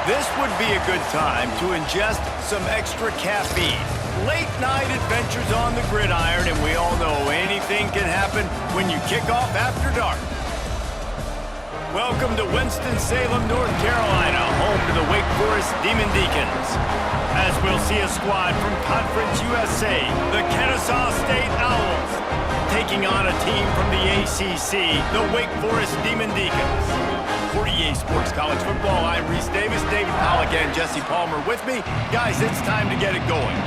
This would be a good time to ingest some extra caffeine. Late night adventures on the gridiron, and we all know anything can happen when you kick off after dark. Welcome to Winston-Salem, North Carolina, home to the Wake Forest Demon Deacons. As we'll see a squad from Conference USA, the Kennesaw State Owls, taking on a team from the ACC, the Wake Forest Demon Deacons. For EA Sports College Football, I'm Reese Davis, David Pollock, and Jesse Palmer with me. Guys, it's time to get it going.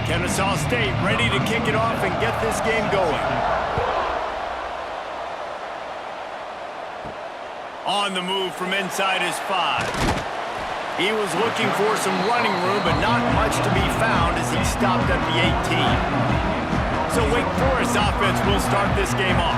Kennesaw State ready to kick it off and get this game going. On the move from inside his 5. He was looking for some running room, but not much to be found as he stopped at the 18. So Wake Forest offense will start this game off.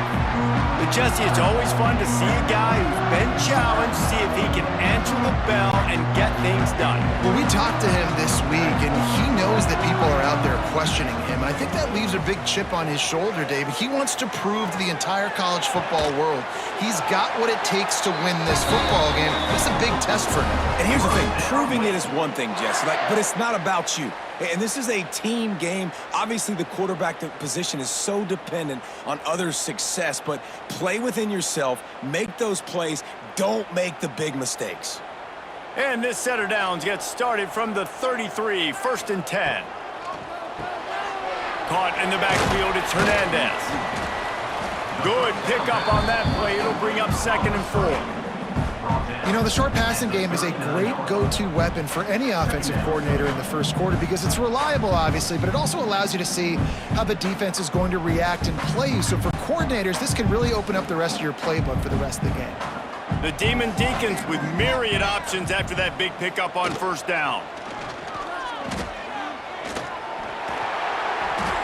But Jesse, it's always fun to see a guy who's been challenged, see if he can answer the bell and get things done. Well, we talked to him this week, and he knows that people are out there questioning him. I think that leaves a big chip on his shoulder, David. He wants to prove to the entire college football world he's got what it takes to win this football game. It's a big test for him. And here's the thing, proving it is one thing, Jesse, but it's not about you. And this is a team game. Obviously, the quarterback position is so dependent on others' success, but play within yourself, make those plays, don't make the big mistakes. And this set of downs gets started from the 33, 1st and 10. Caught in the backfield, it's Hernandez. Good pickup on that play. It'll bring up 2nd and 4. You know, the short passing game is a great go-to weapon for any offensive coordinator in the first quarter because it's reliable, obviously, but it also allows you to see how the defense is going to react and play you. So for coordinators, this can really open up the rest of your playbook for the rest of the game. The Demon Deacons with myriad options after that big pickup on 1st down.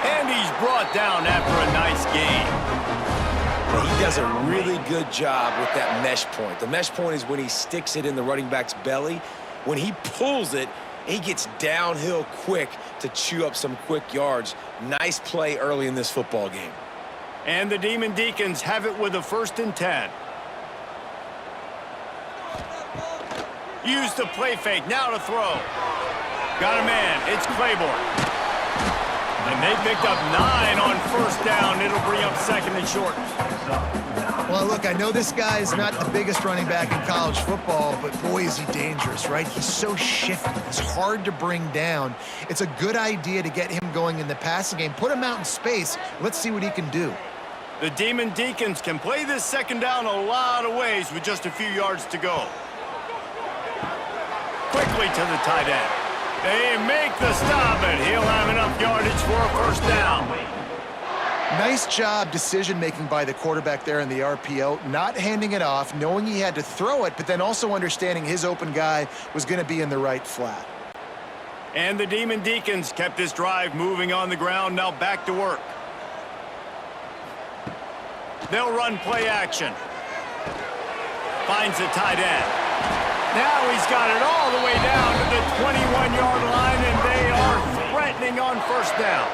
And he's brought down after a nice gain. He does a really good job with that mesh point. The mesh point is when he sticks it in the running back's belly. When he pulls it, he gets downhill quick to chew up some quick yards. Nice play early in this football game. And the Demon Deacons have it with a 1st and 10. Use the play fake, now to throw. Got a man, it's Claiborne. And they picked up 9 on 1st down. It'll bring up 2nd and short. Well, look, I know this guy is not the biggest running back in college football, but boy, is he dangerous, right? He's so shifty. He's hard to bring down. It's a good idea to get him going in the passing game. Put him out in space. Let's see what he can do. The Demon Deacons can play this 2nd down a lot of ways with just a few yards to go. Quickly to the tight end. They make the stop, and he'll have enough yardage for a 1st down. Nice job decision-making by the quarterback there in the RPO, not handing it off, knowing he had to throw it, but then also understanding his open guy was going to be in the right flat. And the Demon Deacons kept this drive moving on the ground, now back to work. They'll run play action. Finds the tight end. Now he's got it all the way down to the 21-yard line, and they are threatening on 1st down.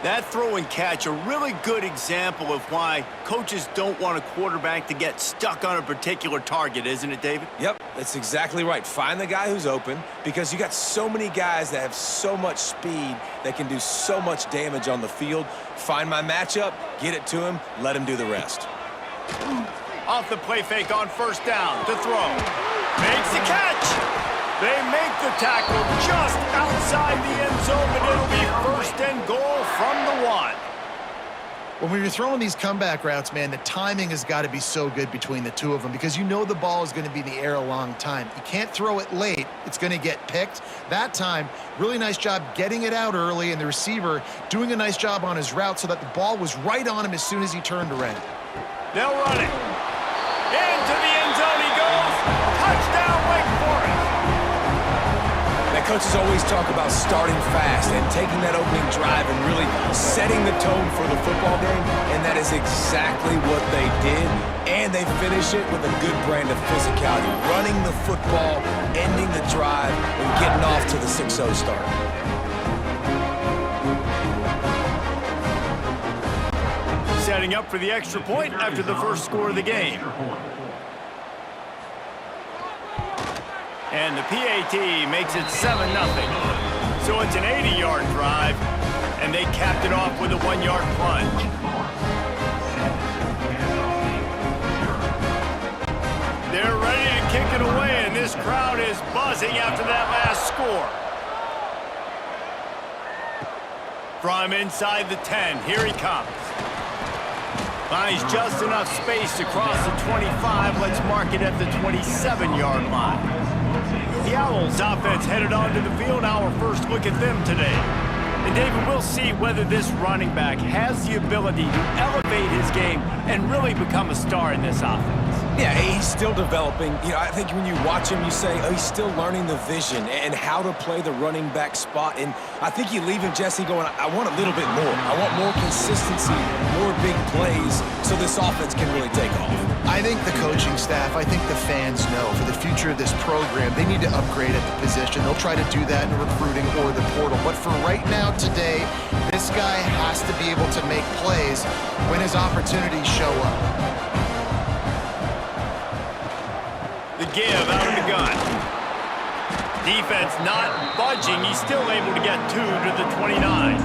That throw and catch, a really good example of why coaches don't want a quarterback to get stuck on a particular target, isn't it, David? Yep, that's exactly right. Find the guy who's open because you got so many guys that have so much speed that can do so much damage on the field. Find my matchup, get it to him, let him do the rest. Off the play fake on 1st down to throw. Makes the catch. They make the tackle just outside the end zone, but it'll be 1st and goal from the 1. When you're throwing these comeback routes, man, the timing has got to be so good between the two of them because you know the ball is going to be in the air a long time. You can't throw it late. It's going to get picked. That time, really nice job getting it out early, and the receiver doing a nice job on his route so that the ball was right on him as soon as he turned around. They'll run it. Into the end zone he goes. Touchdown, Wake Forest. That coaches always talk about starting fast and taking that opening drive and really setting the tone for the football game, and that is exactly what they did, and they finish it with a good brand of physicality, running the football, ending the drive, and getting off to the 6-0 start. setting up for the extra point after the first score of the game. And the PAT makes it 7-0. So it's an 80-yard drive, and they capped it off with a 1-yard plunge. They're ready to kick it away, and this crowd is buzzing after that last score. From inside the 10, here he comes. Finds just enough space to cross the 25. Let's mark it at the 27-yard line. The Owls offense headed onto the field. Our first look at them today. And David, we'll see whether this running back has the ability to elevate his game and really become a star in this offense. Yeah, he's still developing. You know, I think when you watch him, you say, oh, he's still learning the vision and how to play the running back spot. And I think you leave him, Jesse, going, I want a little bit more. I want more consistency, more big plays, so this offense can really take off. I think the coaching staff, I think the fans know for the future of this program, they need to upgrade at the position. They'll try to do that in recruiting or the portal. But for right now, today, this guy has to be able to make plays when his opportunities show up. The give out of the gun. Defense not budging. He's still able to get 2 to the 29.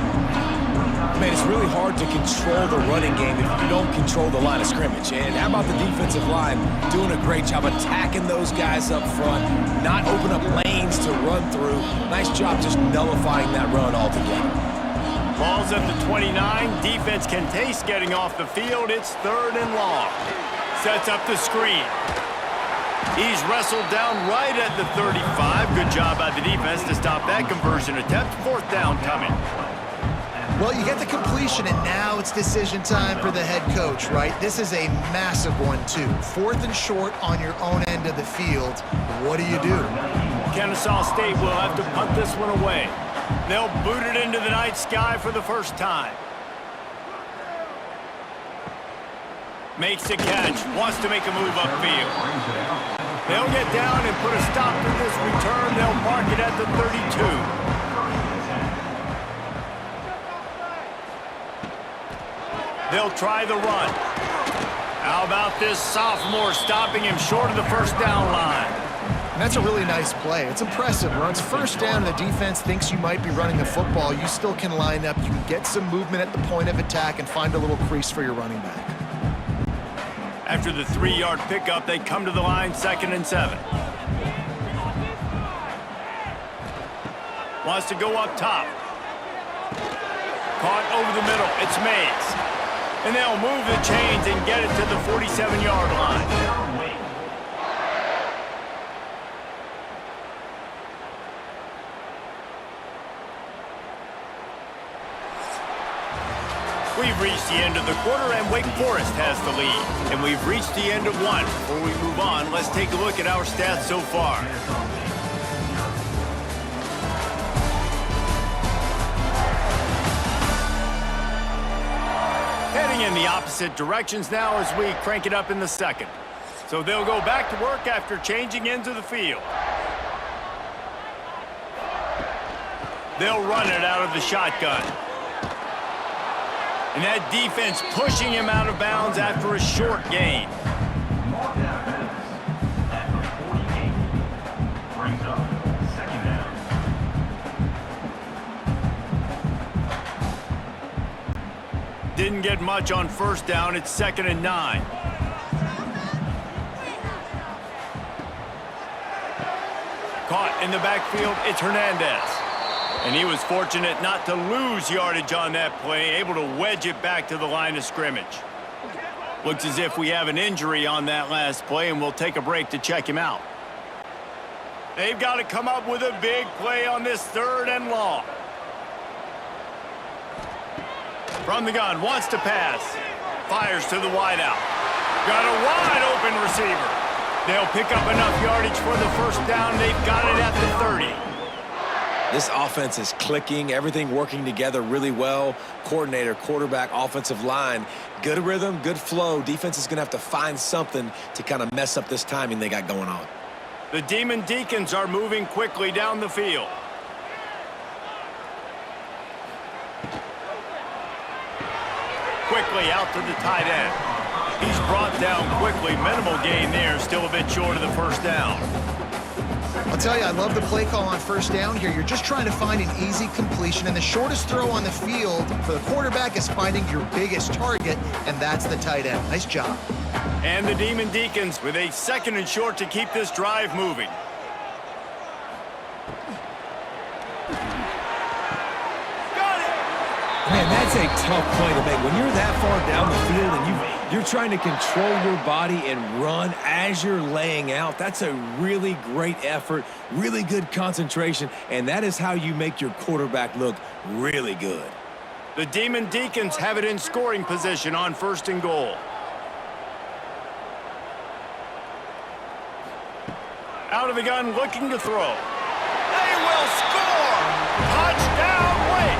Man, it's really hard to control the running game if you don't control the line of scrimmage. And how about the defensive line doing a great job attacking those guys up front, not open up lanes to run through. Nice job just nullifying that run altogether. Ball's at the 29. Defense can taste getting off the field. It's 3rd and long. Sets up the screen. He's wrestled down right at the 35. Good job by the defense to stop that conversion attempt. 4th down coming. Well, you get the completion, and now it's decision time for the head coach, right? This is a massive one, too. 4th and short on your own end of the field. What do you do? Kennesaw State will have to punt this one away. They'll boot it into the night sky for the first time. Makes the catch, wants to make a move upfield. They'll get down and put a stop to this return. They'll mark it at the 32. They'll try the run. How about this sophomore stopping him short of the first down line? And that's a really nice play. It's impressive. Runs first down, the defense thinks you might be running the football. You still can line up. You can get some movement at the point of attack and find a little crease for your running back. After the 3-yard pickup, they come to the line, 2nd and 7. Wants to go up top. Caught over the middle. It's Mays. And they'll move the chains and get it to the 47-yard line. We've reached the end of the quarter, and Wake Forest has the lead. And we've reached the end of one. Before we move on, let's take a look at our stats so far. Heading in the opposite directions now as we crank it up in the second. So they'll go back to work after changing into the field. They'll run it out of the shotgun. And that defense pushing him out of bounds after a short gain. Didn't get much on first down. It's 2nd and 9. Caught in the backfield. It's Hernandez. And he was fortunate not to lose yardage on that play, able to wedge it back to the line of scrimmage. Looks as if we have an injury on that last play, and we'll take a break to check him out. They've got to come up with a big play on this 3rd and long. From the gun, wants to pass. Fires to the wideout. Got a wide open receiver. They'll pick up enough yardage for the first down. They've got it at the 30. This offense is clicking, everything working together really well. Coordinator, quarterback, offensive line, good rhythm, good flow. Defense is going to have to find something to kind of mess up this timing they got going on. The Demon Deacons are moving quickly down the field. quickly out to the tight end. He's brought down quickly. Minimal gain there. Still a bit short of the first down. I'll tell you, I love the play call on first down here. You're just trying to find an easy completion, and the shortest throw on the field for the quarterback is finding your biggest target, and that's the tight end. Nice job. And the Demon Deacons with a 2nd and short to keep this drive moving. Man, that's a tough play to make. When you're that far down the field and you're trying to control your body and run as you're laying out, that's a really great effort, really good concentration, and that is how you make your quarterback look really good. The Demon Deacons have it in scoring position on 1st and goal. Out of the gun, looking to throw. They will score! Touchdown, Wake!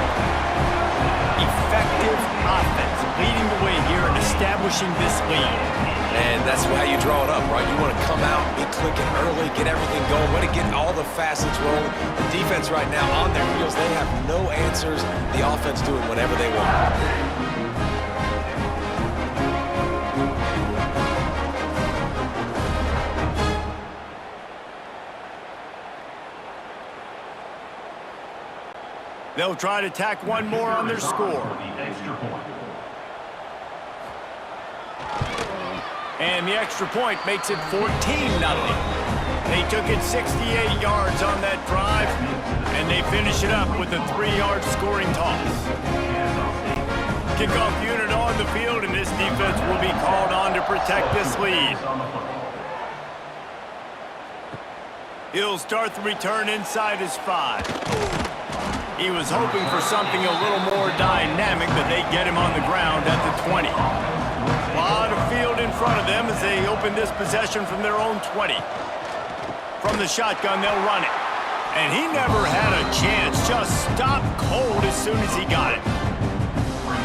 Effective offense, leading the way here and establishing this lead. And that's how you draw it up, right? You want to come out, be clicking early, get everything going, want to get all the facets rolling. The defense right now on their heels, they have no answers. The offense doing whatever they want. They'll try to tack one more on their score. And the extra point makes it 14-0. They took it 68 yards on that drive, and they finish it up with a 3-yard scoring toss. Kickoff unit on the field, and this defense will be called on to protect this lead. He'll start the return inside his 5. He was hoping for something a little more dynamic, but they get him on the ground at the 20. A lot of field in front of them as they open this possession from their own 20. From the shotgun, they'll run it. And he never had a chance, just stopped cold as soon as he got it.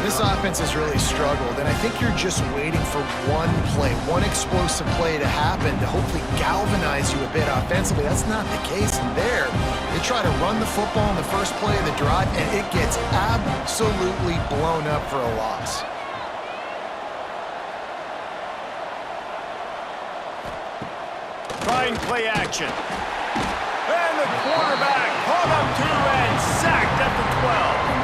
This offense has really struggled, and I think you're just waiting for one play, one explosive play to happen to hopefully galvanize you a bit offensively. That's not the case there. They try to run the football in the first play of the drive, and it gets absolutely blown up for a loss. Trying play action. And the quarterback caught up to and sacked at the 12.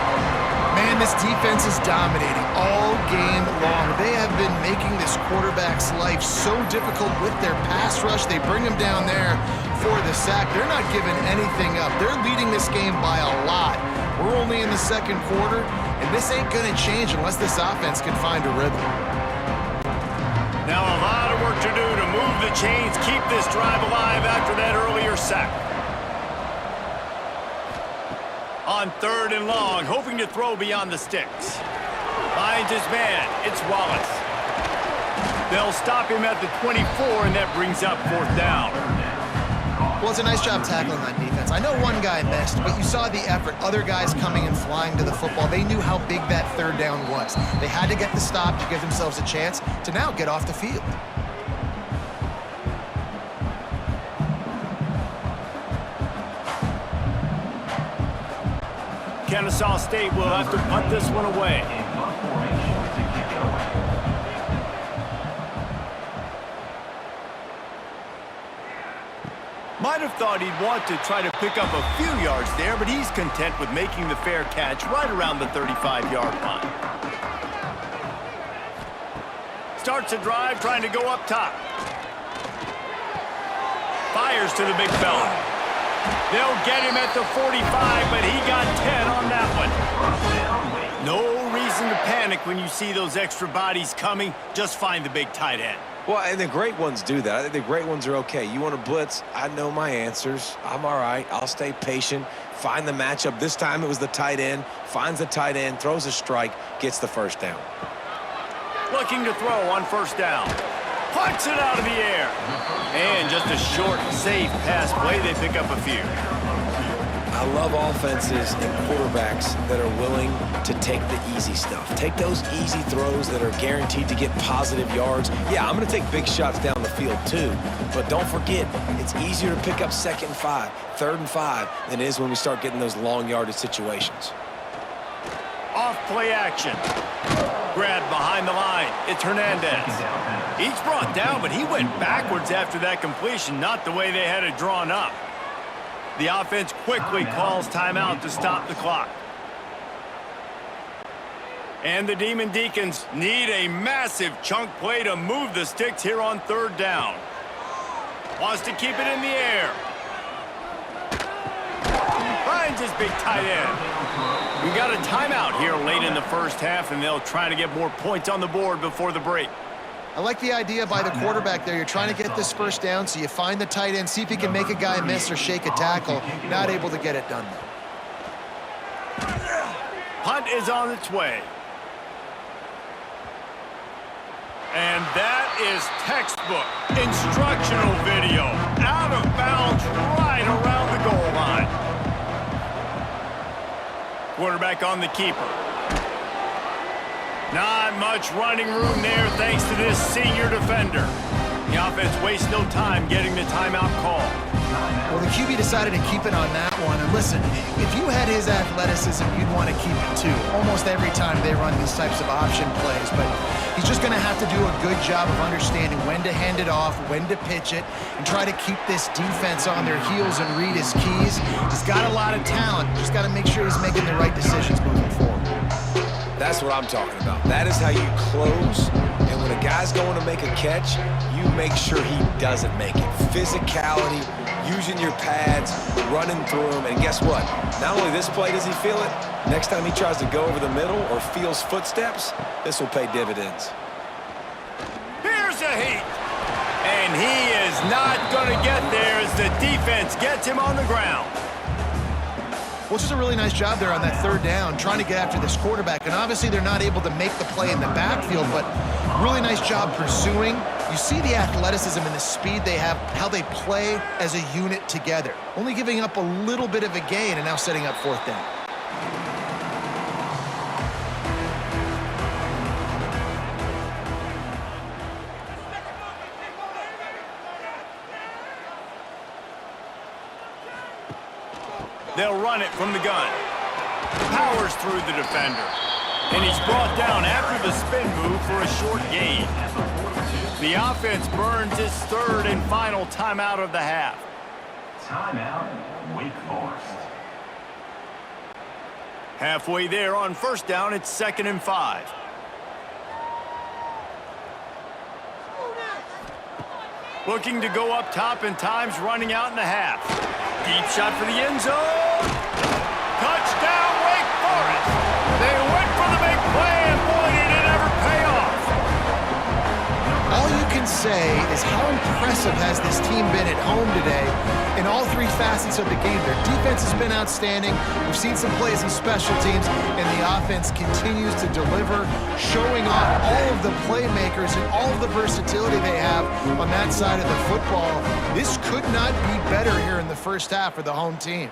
Man, this defense is dominating all game long. They have been making this quarterback's life so difficult with their pass rush. They bring him down there for the sack. They're not giving anything up. They're leading this game by a lot. We're only in the 2nd quarter, and this ain't going to change unless this offense can find a rhythm. Now a lot of work to do to move the chains, keep this drive alive after that earlier sack. On 3rd and long, hoping to throw beyond the sticks. Finds his man. It's Wallace. They'll stop him at the 24, and that brings up 4th down. Well, it's a nice job tackling on defense. I know one guy missed, but you saw the effort. Other guys coming and flying to the football. They knew how big that 3rd down was. They had to get the stop to give themselves a chance to now get off the field. Kennesaw State will have to punt this one away. Might have thought he'd want to try to pick up a few yards there, but he's content with making the fair catch right around the 35-yard line. Starts a drive trying to go up top. Fires to the big fella. They'll get him at the 45, but he got 10 on that one. No reason to panic when you see those extra bodies coming. Just find the big tight end. Well, and the great ones do that. I think the great ones are okay. You want to blitz? I know my answers. I'm all right. I'll stay patient. Find the matchup. This time it was the tight end. Finds the tight end, throws a strike, gets the 1st down. Looking to throw on 1st down. Punts it out of the air. And just a short, safe pass play. They pick up a few. I love offenses and quarterbacks that are willing to take the easy stuff. Take those easy throws that are guaranteed to get positive yards. Yeah, I'm going to take big shots down the field too. But don't forget, it's easier to pick up 2nd and 5, 3rd and 5 than it is when we start getting those long yardage situations. Off play action. Grabbed behind the line. It's Hernandez. Each brought down, but he went backwards after that completion, not the way they had it drawn up. The offense quickly calls timeout to stop the clock. And the Demon Deacons need a massive chunk play to move the sticks here on third down. Wants to keep it in the air. Finds his big tight end. We got a timeout here late in the first half, and they'll try to get more points on the board before the break. I like the idea by the quarterback there. You're trying to get this first down, so you find the tight end, see if he can make a guy miss or shake a tackle. Not able to get it done, though. Punt is on its way. And that is textbook instructional video. Out of bounds right around the goal line. Quarterback on the keeper. Not much running room there thanks to this senior defender. The offense wastes no time getting the timeout call. Well, the QB decided to keep it on that one. And listen, if you had his athleticism, you'd want to keep it too. Almost every time they run these types of option plays. But he's just going to have to do a good job of understanding when to hand it off, when to pitch it, and try to keep this defense on their heels and read his keys. He's got a lot of talent. Just got to make sure he's making the right decisions moving forward. That's what I'm talking about. That is how you close. And when a guy's going to make a catch, you make sure he doesn't make it. Physicality, using your pads, running through them. And guess what? Not only this play does he feel it, next time he tries to go over the middle or feels footsteps, this will pay dividends. Here's a heat. And he is not going to get there as the defense gets him on the ground. Well, just a really nice job there on that third down, trying to get after this quarterback. And obviously they're not able to make the play in the backfield, but really nice job pursuing. You see the athleticism and the speed they have, how they play as a unit together. Only giving up a little bit of a gain and now setting up fourth down. They'll run it from the gun. Powers through the defender. And he's brought down after the spin move for a short gain. The offense burns its third and final timeout of the half. Timeout, Wake Forest. Halfway there on first down, it's 2nd and 5. Looking to go up top, and time's running out in the half. Deep shot for the end zone. Touchdown, Wake Forest. They went for the big play, and boy, did it ever pay off. All you can say is how impressive has this team been at home today in all three facets of the game. Their defense has been outstanding. We've seen some plays in special teams, and the offense continues to deliver, showing off all of the playmakers and all of the versatility they have on that side of the football. This could not be better here in the first half for the home team.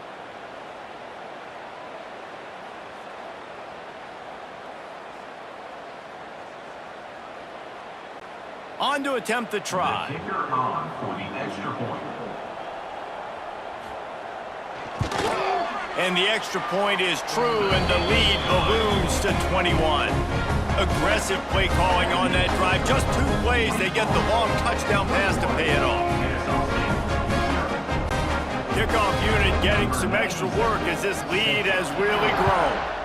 On to attempt the try. The kicker on for the extra point. And the extra point is true, and the lead balloons to 21. Aggressive play calling on that drive. Just 2 plays, they get the long touchdown pass to pay it off. Kickoff unit getting some extra work as this lead has really grown.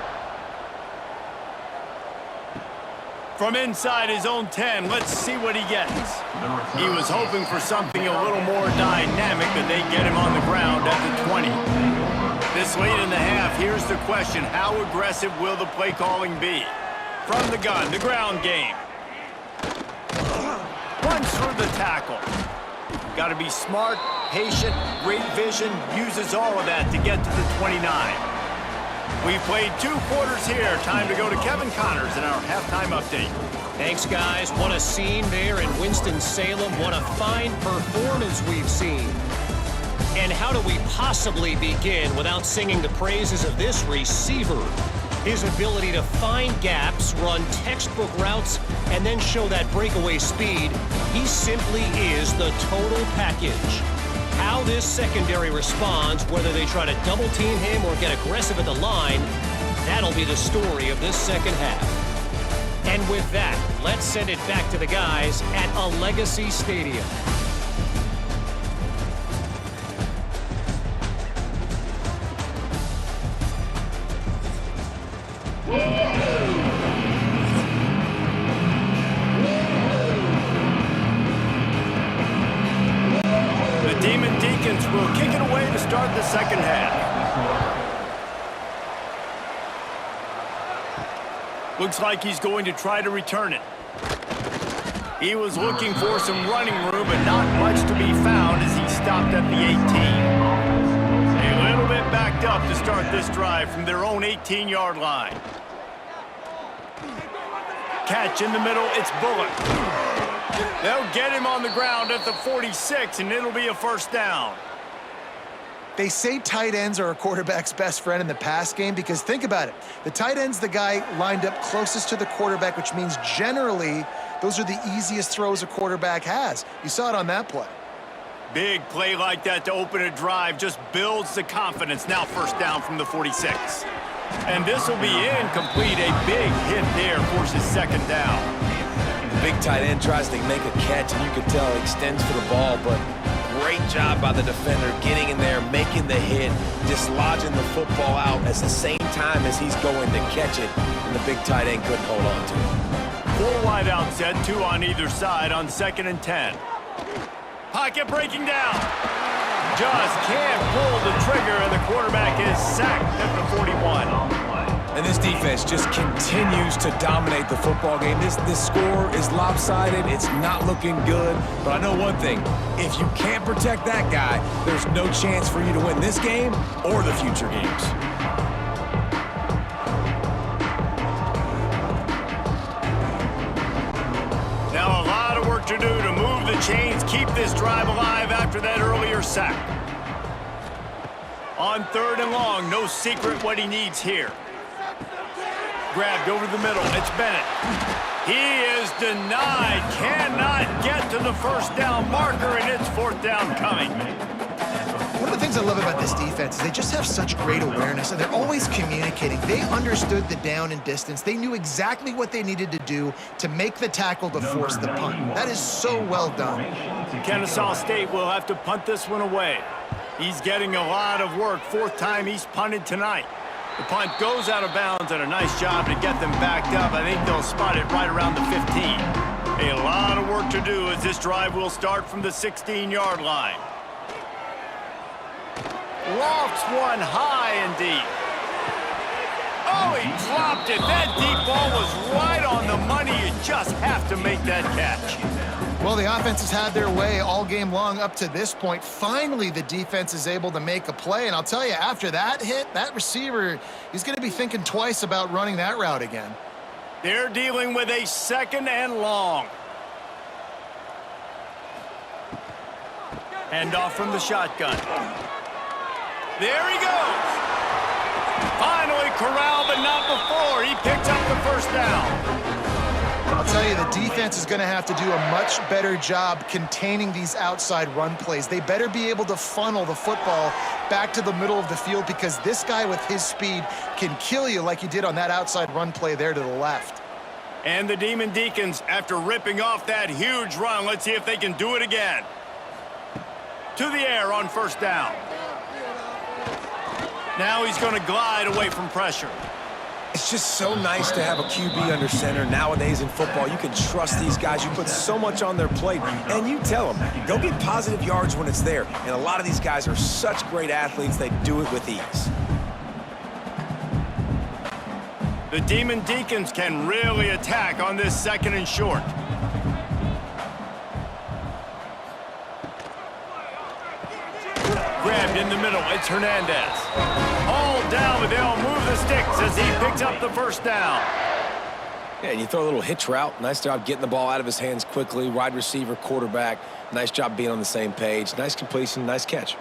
From inside his own 10, let's see what he gets. He was hoping for something a little more dynamic, but they get him on the ground at the 20. This late in the half, here's the question. How aggressive will the play calling be? From the gun, the ground game. Runs through the tackle. Got to be smart, patient, great vision, uses all of that to get to the 29. We've played 2 quarters here. Time to go to Kevin Connors in our halftime update. Thanks, guys. What a scene there in Winston-Salem. What a fine performance we've seen. And how do we possibly begin without singing the praises of this receiver? His ability to find gaps, run textbook routes, and then show that breakaway speed. He simply is the total package. How this secondary responds, whether they try to double team him or get aggressive at the line, that'll be the story of this second half. And with that, let's send it back to the guys at a Legacy Stadium. The Demon Deacons will kick it away to start the second half. Looks like he's going to try to return it. He was looking for some running room, but not much to be found as he stopped at the 18. A little bit backed up to start this drive from their own 18-yard line. Catch in the middle, it's Bullock. They'll get him on the ground at the 46, and it'll be a first down. They say tight ends are a quarterback's best friend in the pass game because think about it. The tight end's the guy lined up closest to the quarterback, which means generally those are the easiest throws a quarterback has. You saw it on that play. Big play like that to open a drive just builds the confidence. Now first down from the 46. And this will be incomplete. A big hit there forces second down. The big tight end tries to make a catch, and you can tell he extends for the ball, but great job by the defender getting in there, making the hit, dislodging the football out at the same time as he's going to catch it, and the big tight end couldn't hold on to it. 4 wide out set, 2 on either side on 2nd and 10. Pocket breaking down. Just can't pull the trigger, and the quarterback is sacked at the 41. And this defense just continues to dominate the football game. This score is lopsided. It's not looking good. But I know one thing. If you can't protect that guy, there's no chance for you to win this game or the future games. Now a lot of work to do to move the chains, keep this drive alive after that earlier sack. On 3rd and long, no secret what he needs here. Grabbed over the middle, it's Bennett. He is denied, cannot get to the first down marker, and it's 4th down coming. One of the things I love about this defense is they just have such great awareness, and they're always communicating. They understood the down and distance. They knew exactly what they needed to do to make the tackle to force the punt. That is so well done. Kennesaw State will have to punt this one away. He's getting a lot of work. 4th time he's punted tonight. The punt goes out of bounds, and a nice job to get them backed up. I think they'll spot it right around the 15. A lot of work to do as this drive will start from the 16-yard line. Lofts one high and deep. Oh, he dropped it. That deep ball was right on the money. You just have to make that catch. Well, the offense has had their way all game long up to this point. Finally, the defense is able to make a play. And I'll tell you, after that hit, that receiver, he's going to be thinking twice about running that route again. They're dealing with a 2nd and long. Handoff from the shotgun. There he goes. Finally corralled, but not before. He picks up the first down. I'll tell you, the defense is going to have to do a much better job containing these outside run plays. They better be able to funnel the football back to the middle of the field because this guy with his speed can kill you like he did on that outside run play there to the left. And the Demon Deacons, after ripping off that huge run, let's see if they can do it again. To the air on 1st down. Now he's going to glide away from pressure. It's just so nice to have a QB under center. Nowadays in football, you can trust these guys. You put so much on their plate, and you tell them, go get positive yards when it's there. And a lot of these guys are such great athletes, they do it with ease. The Demon Deacons can really attack on this 2nd and short. Grabbed in the middle, it's Hernandez. All down, but they'll move the sticks as he picks up the first down. Yeah, and you throw a little hitch route. Nice job getting the ball out of his hands quickly. Wide receiver, quarterback. Nice job being on the same page. Nice completion, nice catch.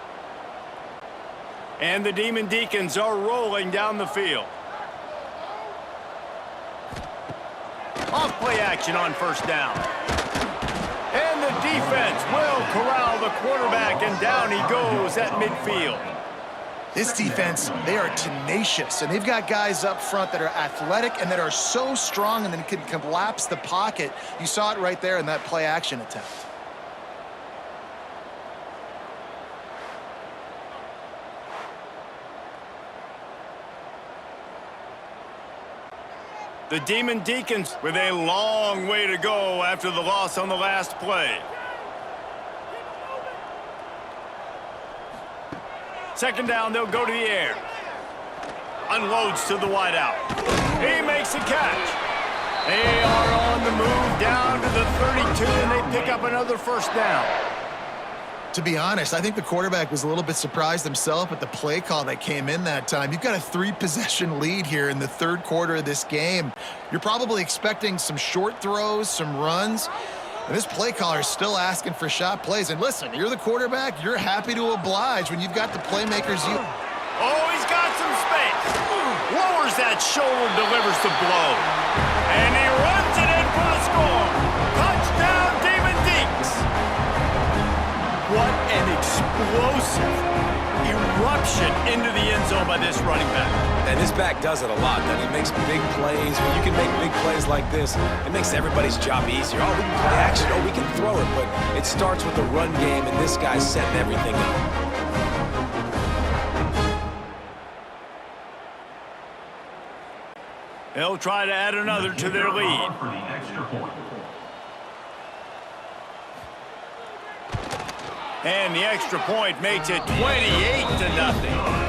And the Demon Deacons are rolling down the field. Off play action on 1st down. And the defense will corral the quarterback, and down he goes at midfield. This defense, they are tenacious, and they've got guys up front that are athletic and that are so strong and then can collapse the pocket. You saw it right there in that play-action attempt. The Demon Deacons with a long way to go after the loss on the last play. Second down, they'll go to the air. Unloads to the wideout. He makes a catch. They are on the move down to the 32, and they pick up another first down. To be honest, I think the quarterback was a little bit surprised himself at the play call that came in that time. You've got a 3-possession lead here in the third quarter of this game. You're probably expecting some short throws, some runs. And this play caller is still asking for shot plays. And listen, you're the quarterback. You're happy to oblige when you've got the playmakers you... Oh, he's got some space. Lowers that shoulder, delivers the blow. And he runs it in for the score. Touchdown, Demon Deacons. What an explosive eruption into the end zone by this running back. And this back does it a lot. That he makes big plays. When you can make big plays like this, it makes everybody's job easier. Oh, we can play action. Oh, we can throw it. But it starts with the run game, and this guy's setting everything up. They'll try to add another to their lead. For the extra point. And the extra point makes it 28-0.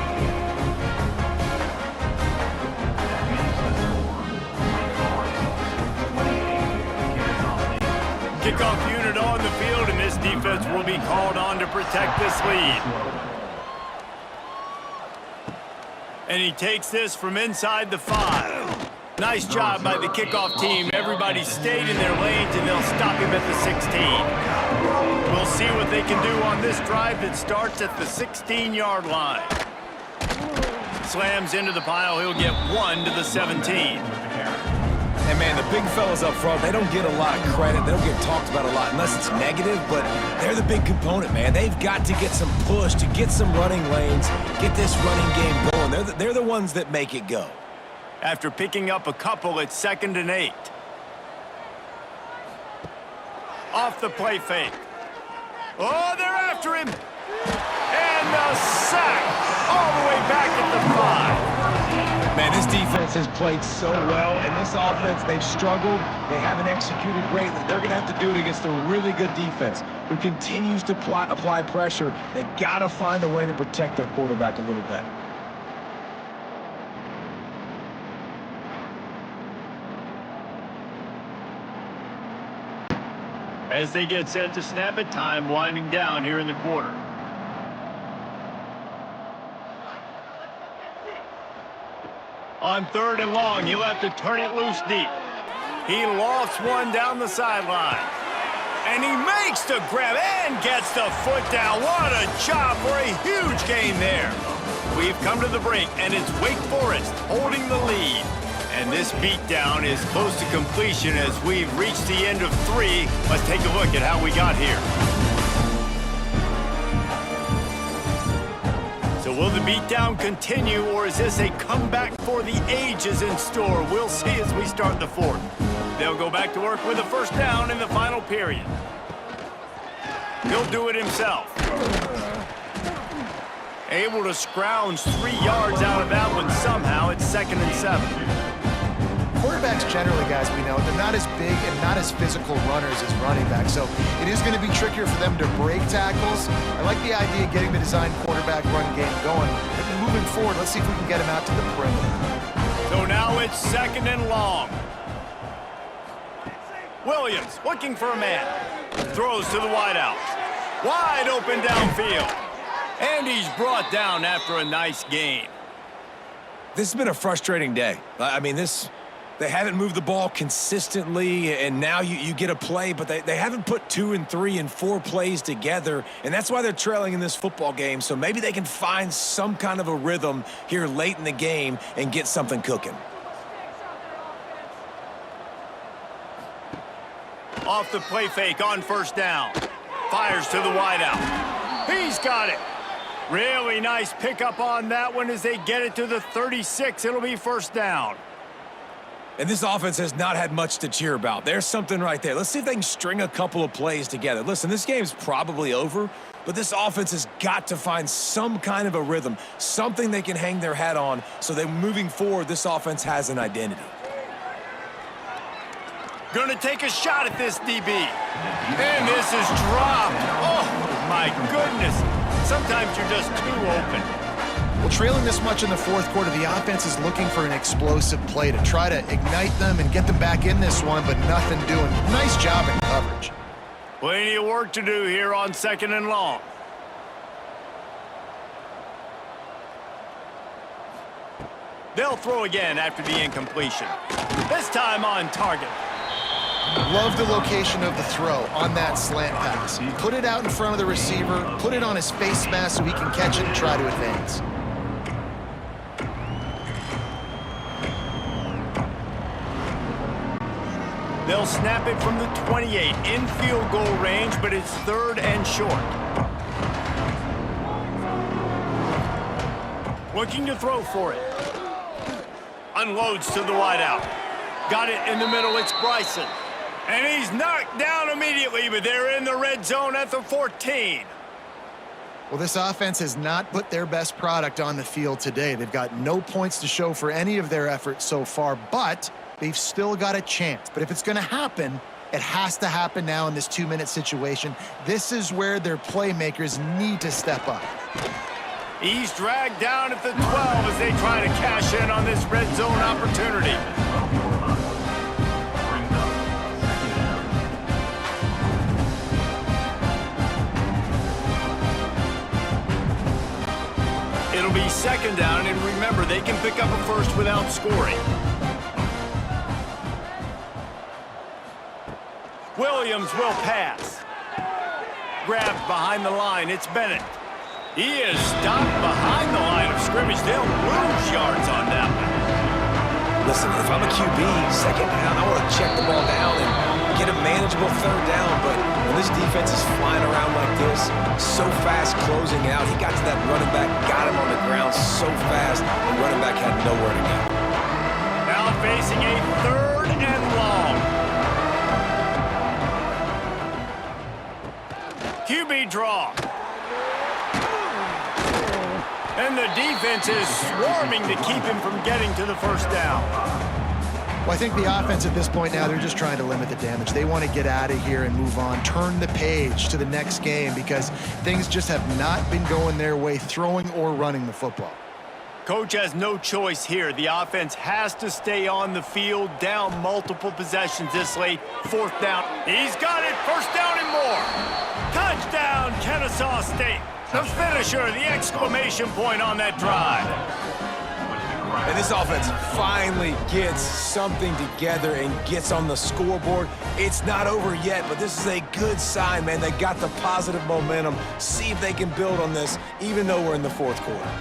Kickoff unit on the field, and this defense will be called on to protect this lead. And he takes this from inside the 5. Nice job by the kickoff team. Everybody stayed in their lanes, and they'll stop him at the 16. We'll see what they can do on this drive that starts at the 16-yard line. Slams into the pile. He'll get 1 to the 17. And, man, the big fellas up front, they don't get a lot of credit. They don't get talked about a lot unless it's negative, but they're the big component, man. They've got to get some push, to get some running lanes, get this running game going. They're the ones that make it go. After picking up a couple, it's 2nd and 8. Off the play fake. Oh, they're after him. And the sack all the way back at the 5. Man, this defense has played so well, and this offense, they've struggled. They haven't executed greatly. They're going to have to do it against a really good defense who continues to apply pressure. They've got to find a way to protect their quarterback a little bit. As they get set to snap it, time winding down here in the quarter. On 3rd and long, he'll have to turn it loose deep. He lofts one down the sideline. And he makes the grab and gets the foot down. What a job for a huge gain there. We've come to the break, and it's Wake Forest holding the lead. And this beatdown is close to completion as we've reached the end of 3. Let's take a look at how we got here. So will the beatdown continue, or is this a comeback for the ages in store? We'll see as we start the 4th. They'll go back to work with a first down in the final period. He'll do it himself. Able to scrounge 3 yards out of that one somehow. It's 2nd and 7. Quarterbacks generally, guys, we know, they're not as big and not as physical runners as running backs, so it is going to be trickier for them to break tackles. I like the idea of getting the design quarterback run game going. But moving forward, let's see if we can get him out to the perimeter. So now it's 2nd and long. Williams looking for a man. Throws to the wideout. Wide open downfield. And he's brought down after a nice gain. This has been a frustrating day. I mean, they haven't moved the ball consistently, and now you get a play, but they haven't put 2 and 3 and 4 plays together, and that's why they're trailing in this football game. So maybe they can find some kind of a rhythm here late in the game and get something cooking. Off the play fake on first down. Fires to the wideout. He's got it. Really nice pickup on that one as they get it to the 36. It'll be first down. And this offense has not had much to cheer about. There's something right there. Let's see if they can string a couple of plays together. Listen, this game's probably over, but this offense has got to find some kind of a rhythm, something they can hang their hat on so that moving forward, this offense has an identity. Gonna take a shot at this DB. And this is dropped. Oh, my goodness. Sometimes you're just too open. Well, trailing this much in the fourth quarter, the offense is looking for an explosive play to try to ignite them and get them back in this one, but nothing doing. Nice job in coverage. Plenty of work to do here on 2nd and long. They'll throw again after the incompletion. This time on target. Love the location of the throw on that slant pass. Put it out in front of the receiver, put it on his face mask so he can catch it and try to advance. They'll snap it from the 28 in field goal range, but it's 3rd and short. Looking to throw for it. Unloads to the wideout. Got it in the middle, it's Bryson. And he's knocked down immediately, but they're in the red zone at the 14. Well, this offense has not put their best product on the field today. They've got no points to show for any of their efforts so far, but they've still got a chance. But if it's going to happen, it has to happen now in this 2-minute situation. This is where their playmakers need to step up. He's dragged down at the 12 as they try to cash in on this red zone opportunity. It'll be 2nd down, and remember, they can pick up a first without scoring. Williams will pass. Grabbed behind the line, it's Bennett. He is stopped behind the line of scrimmage. They'll lose yards on that one. Listen, if I'm a QB, 2nd down, I want to check the ball down and get a manageable 3rd down, but when this defense is flying around like this, so fast closing out, he got to that running back, got him on the ground so fast, the running back had nowhere to go. Now facing a 3rd and long. QB draw. And the defense is swarming to keep him from getting to the first down. Well, I think the offense at this point now, they're just trying to limit the damage. They want to get out of here and move on, turn the page to the next game because things just have not been going their way, throwing or running the football. Coach has no choice here. The offense has to stay on the field, down multiple possessions this late. 4th down. He's got it. First down and more. Touchdown, Kennesaw State. The finisher, the exclamation point on that drive. And this offense finally gets something together and gets on the scoreboard. It's not over yet, but this is a good sign, man. They got the positive momentum. See if they can build on this, even though we're in the 4th quarter.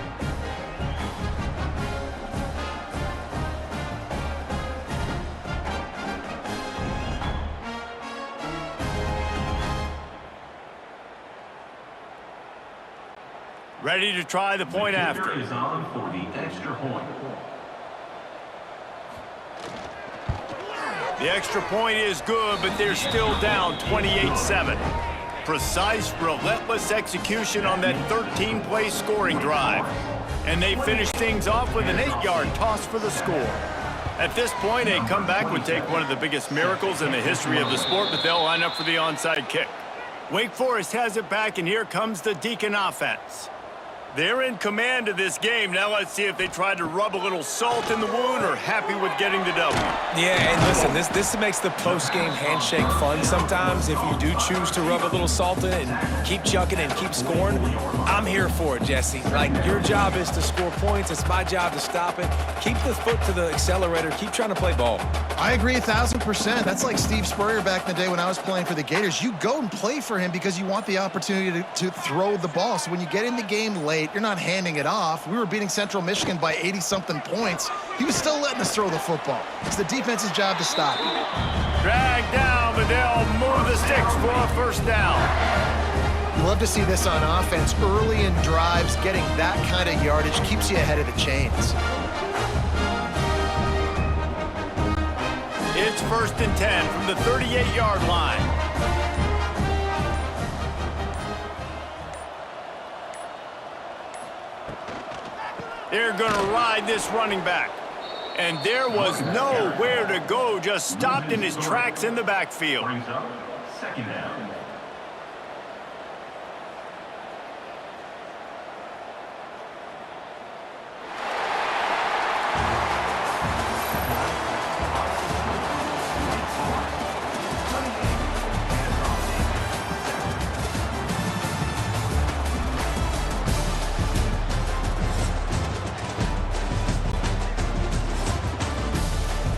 Ready to try the point after. The kicker is on for the extra point. The extra point is good, but they're still down 28-7. Precise, relentless execution on that 13-play scoring drive. And they finish things off with an 8-yard toss for the score. At this point, a comeback would take one of the biggest miracles in the history of the sport, but they'll line up for the onside kick. Wake Forest has it back, and here comes the Deacon offense. They're in command of this game. Now let's see if they tried to rub a little salt in the wound or happy with getting the W. Yeah, and listen, this makes the post-game handshake fun sometimes. If you do choose to rub a little salt in it and keep chucking and keep scoring, I'm here for it, Jesse. Like, your job is to score points. It's my job to stop it. Keep the foot to the accelerator. Keep trying to play ball. I agree 1,000%. That's like Steve Spurrier back in the day when I was playing for the Gators. You go and play for him because you want the opportunity to throw the ball. So when you get in the game late, you're not handing it off. We were beating Central Michigan by 80-something points. He was still letting us throw the football. It's the defense's job to stop it. Dragged down, but they'll move the sticks for a first down. You love to see this on offense. Early in drives, getting that kind of yardage keeps you ahead of the chains. It's 1st and 10 from the 38-yard line. They're going to ride this running back. And there was nowhere to go, just stopped in his tracks in the backfield. Brings up 2nd down.